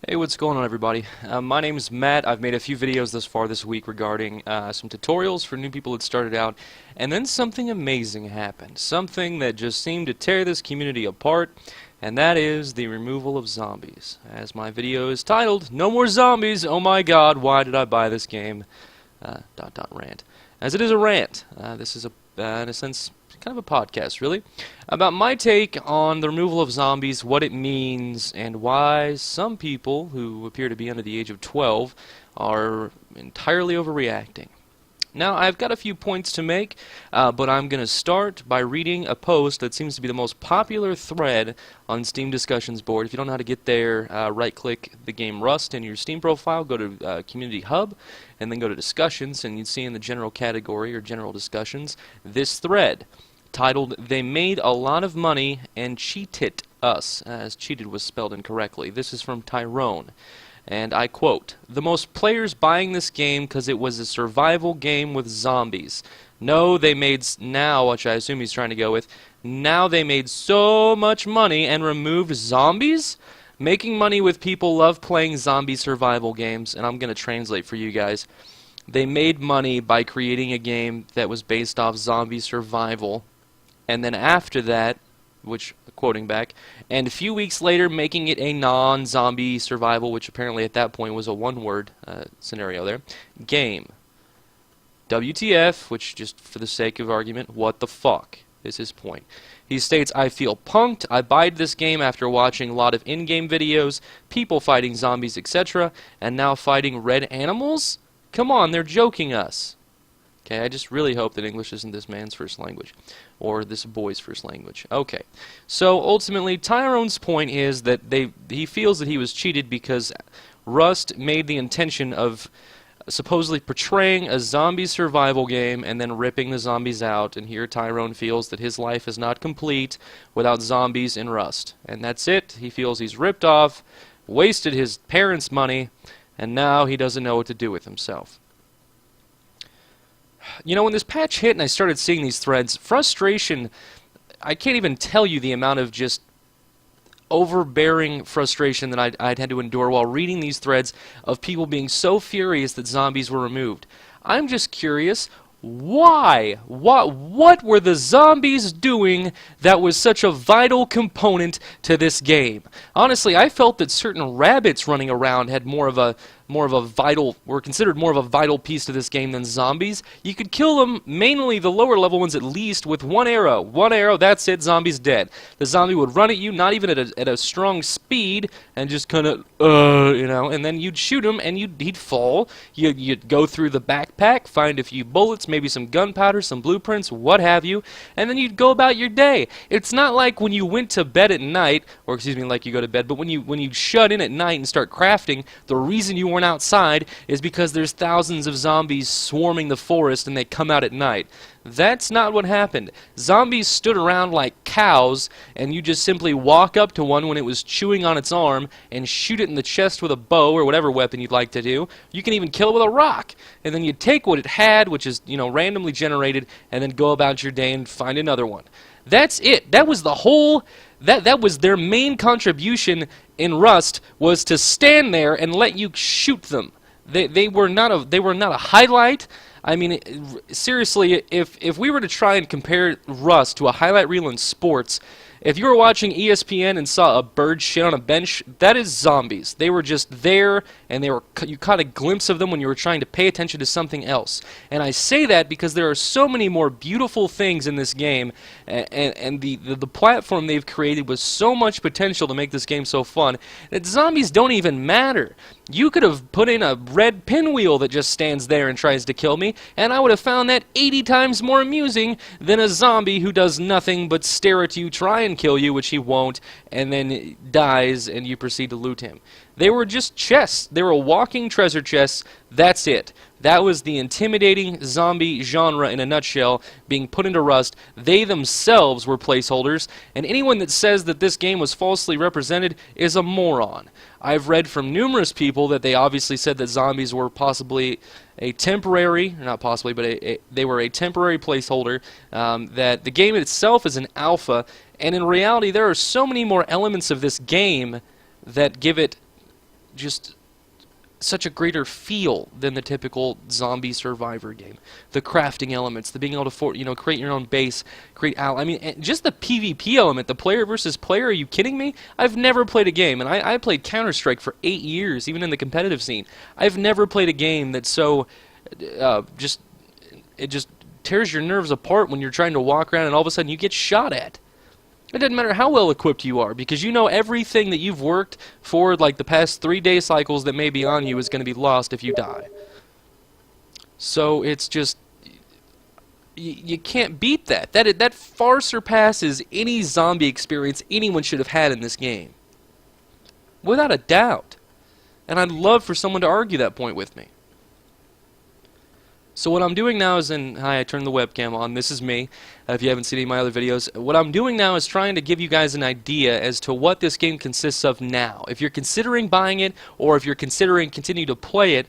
Hey, what's going on, everybody? My name is Matt. I've made a few videos thus far this week regarding some tutorials for new people that started out, and then something amazing happened. Something that just seemed to tear this community apart, and that is the removal of zombies. As my video is titled, No More Zombies! Oh my god, why did I buy this game? Rant. As it is a rant, this is, in a sense, kind of a podcast, really, about my take on the removal of zombies, what it means, and why some people who appear to be under the age of 12 are entirely overreacting. Now, I've got a few points to make, but I'm going to start by reading a post that seems to be the most popular thread on Steam Discussions board. If you don't know how to get there, right-click the game Rust in your Steam profile, go to Community Hub, and then go to Discussions, and you'd see in the general category, or General Discussions, this thread, titled, They Made a Lot of Money and Cheated Us, as cheated was spelled incorrectly. This is from Tyrone. And I quote, The most players buying this game because it was a survival game with zombies. No, they made, now, which I assume he's trying to go with, now they made so much money and removed zombies? Making money with people love playing zombie survival games, and I'm going to translate for you guys. They made money by creating a game that was based off zombie survival, and then after that, which, quoting back, and a few weeks later making it a non-zombie survival, which apparently at that point was a one-word scenario there, game. WTF, which just for the sake of argument, what the fuck is his point. He states, I feel punked, I buyed this game after watching a lot of in-game videos, people fighting zombies, etc., and now fighting red animals? Come on, they're joking us. Okay, I just really hope that English isn't this man's first language, or this boy's first language. Okay, so ultimately, Tyrone's point is that he feels that he was cheated because Rust made the intention of supposedly portraying a zombie survival game and then ripping the zombies out, and here Tyrone feels that his life is not complete without zombies in Rust. And that's it. He feels he's ripped off, wasted his parents' money, and now he doesn't know what to do with himself. You know, when this patch hit and I started seeing these threads, frustration, I can't even tell you the amount of just overbearing frustration that I'd had to endure while reading these threads of people being so furious that zombies were removed. I'm just curious, why? What were the zombies doing that was such a vital component to this game? Honestly, I felt that certain rabbits running around had were considered more of a vital piece to this game than zombies. You could kill them, mainly the lower level ones at least, with one arrow. One arrow, that's it, zombie's dead. The zombie would run at you, not even at a strong speed, and just kind of, you know, and then you'd shoot him and he'd fall. You'd go through the backpack, find a few bullets, maybe some gunpowder, some blueprints, what have you, and then you'd go about your day. It's not like when you went to bed at night, or excuse me, like you go to bed, but when you shut in at night and start crafting, the reason you weren't outside is because there's thousands of zombies swarming the forest and they come out at night. That's not what happened. Zombies stood around like cows, and you just simply walk up to one when it was chewing on its arm and shoot it in the chest with a bow or whatever weapon you'd like to do. You can even kill it with a rock. And then you take what it had, which is, you know, randomly generated, and then go about your day and find another one. That's it. That was the whole... That was their main contribution in Rust, was to stand there and let you shoot them. They were not a highlight. I mean, seriously, if we were to try and compare Rust to a highlight reel in sports, if you were watching ESPN and saw a bird shit on a bench, that is zombies. They were just there, and you caught a glimpse of them when you were trying to pay attention to something else. And I say that because there are so many more beautiful things in this game, and the platform they've created with so much potential to make this game so fun, that zombies don't even matter. You could have put in a red pinwheel that just stands there and tries to kill me, and I would have found that 80 times more amusing than a zombie who does nothing but stare at you, try and kill you, which he won't, and then dies and you proceed to loot him. They were just chests. They were walking treasure chests. That's it. That was the intimidating zombie genre in a nutshell being put into Rust. They themselves were placeholders, and anyone that says that this game was falsely represented is a moron. I've read from numerous people that they obviously said that zombies were possibly a temporary, not possibly, but they were a temporary placeholder, that the game itself is an alpha, and in reality there are so many more elements of this game that give it just such a greater feel than the typical zombie survivor game. The crafting elements, the being able to create your own base, I mean, just the PvP element, the player versus player. Are you kidding me? I've never played a game, and I played Counter-Strike for 8 years, even in the competitive scene. I've never played a game that's so it just tears your nerves apart when you're trying to walk around and all of a sudden you get shot at. It doesn't matter how well equipped you are, because you know everything that you've worked for, like the past 3-day cycles that may be on you, is going to be lost if you die. So it's just, you can't beat that. That far surpasses any zombie experience anyone should have had in this game, without a doubt. And I'd love for someone to argue that point with me. So what I'm doing now is, hi, I turned the webcam on, this is me, if you haven't seen any of my other videos. What I'm doing now is trying to give you guys an idea as to what this game consists of now. If you're considering buying it, or if you're considering continue to play it,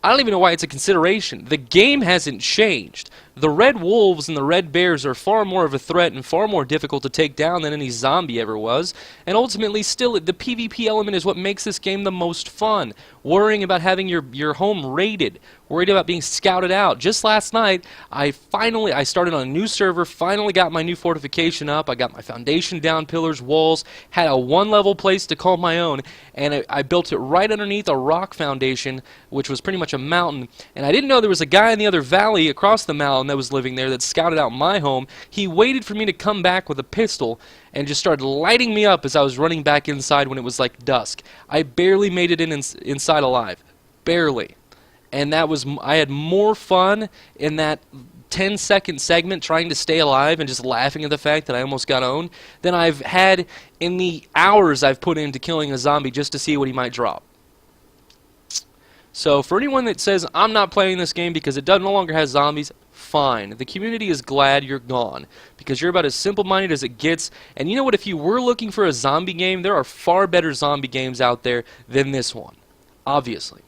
I don't even know why it's a consideration. The game hasn't changed. The Red Wolves and the Red Bears are far more of a threat and far more difficult to take down than any zombie ever was. And ultimately, still, the PvP element is what makes this game the most fun. Worrying about having your home raided, worried about being scouted out. Just last night, I started on a new server, finally got my new fortification up, I got my foundation down, pillars, walls, had a one-level place to call my own, and I built it right underneath a rock foundation, which was pretty much a mountain. And I didn't know there was a guy in the other valley across the mountain that was living there that scouted out my home. He waited for me to come back with a pistol and just started lighting me up as I was running back inside when it was like dusk. I barely made it inside alive. Barely. And I had more fun in that 10-second segment trying to stay alive and just laughing at the fact that I almost got owned than I've had in the hours I've put into killing a zombie just to see what he might drop. So for anyone that says, I'm not playing this game because it no longer has zombies, fine. The community is glad you're gone, because you're about as simple-minded as it gets. And you know what? If you were looking for a zombie game, there are far better zombie games out there than this one, obviously.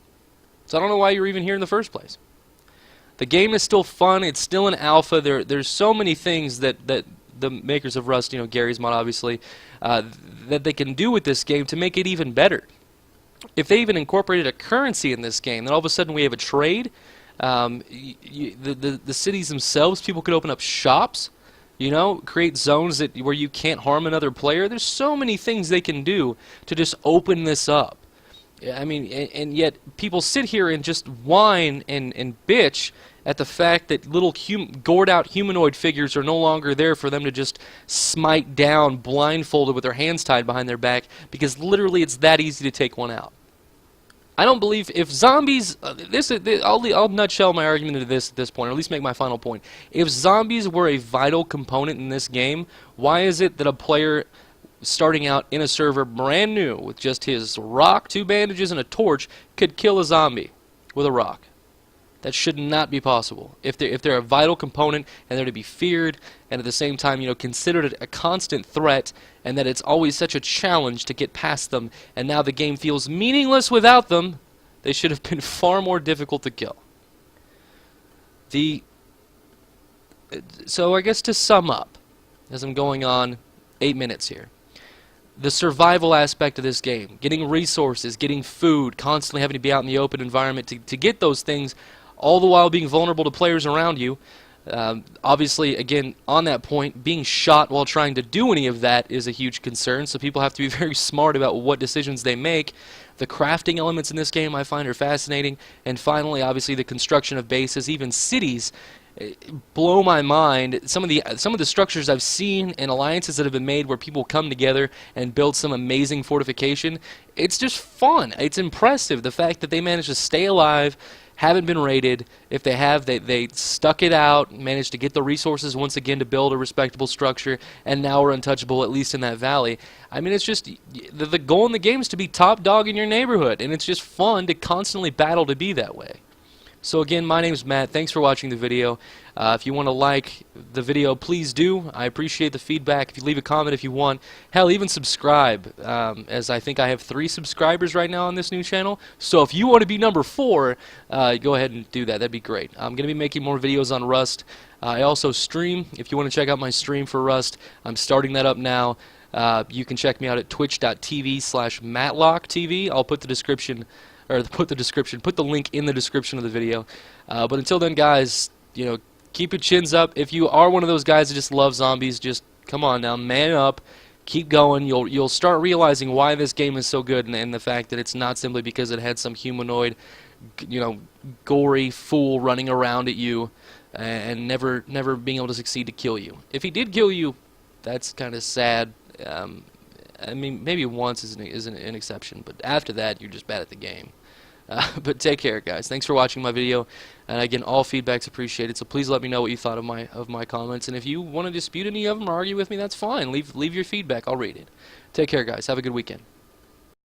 So I don't know why you're even here in the first place. The game is still fun. It's still an alpha. There's so many things that the makers of Rust, Gary's mod obviously, that they can do with this game to make it even better. If they even incorporated a currency in this game, then all of a sudden we have a trade. The cities themselves, people could open up shops, create zones where you can't harm another player. There's so many things they can do to just open this up. I mean, and yet people sit here and just whine and bitch at the fact that little gored-out humanoid figures are no longer there for them to just smite down blindfolded with their hands tied behind their back, because literally it's that easy to take one out. I don't believe if zombies... I'll nutshell my argument into this at this point, or at least make my final point. If zombies were a vital component in this game, why is it that a player starting out in a server brand new with just his rock, 2 bandages, and a torch could kill a zombie with a rock? That should not be possible. If they're a vital component and they're to be feared, and at the same time, considered a constant threat, and that it's always such a challenge to get past them, and now the game feels meaningless without them, they should have been far more difficult to kill. So I guess to sum up, as I'm going on 8 minutes here, the survival aspect of this game, getting resources, getting food, constantly having to be out in the open environment to get those things, all the while being vulnerable to players around you. Obviously, again, on that point, being shot while trying to do any of that is a huge concern, so people have to be very smart about what decisions they make. The crafting elements in this game I find are fascinating, and finally, obviously, the construction of bases, even cities, blow my mind. Some of the structures I've seen and alliances that have been made where people come together and build some amazing fortification, it's just fun. It's impressive, the fact that they managed to stay alive, haven't been raided. If they have, they stuck it out, managed to get the resources once again to build a respectable structure, and now we're untouchable, at least in that valley. I mean, it's just, the goal in the game is to be top dog in your neighborhood, and it's just fun to constantly battle to be that way. So again, my name's Matt. Thanks for watching the video. If you want to like the video, please do. I appreciate the feedback. If you leave a comment if you want. Hell, even subscribe, as I think I have 3 subscribers right now on this new channel. So if you want to be number 4, go ahead and do that. That'd be great. I'm going to be making more videos on Rust. I also stream. If you want to check out my stream for Rust, I'm starting that up now. You can check me out at twitch.tv/MatlockTV. I'll put the description, or put the link in the description of the video. But until then, guys, keep your chins up. If you are one of those guys that just love zombies, just come on now, man up. Keep going. You'll start realizing why this game is so good, and the fact that it's not simply because it had some humanoid, gory fool running around at you and never being able to succeed to kill you. If he did kill you, that's kind of sad. I mean, maybe once is an exception, but after that, you're just bad at the game. But take care, guys. Thanks for watching my video, and again, all feedback's appreciated. So please let me know what you thought of my comments, and if you want to dispute any of them or argue with me, that's fine. Leave your feedback. I'll read it. Take care, guys. Have a good weekend.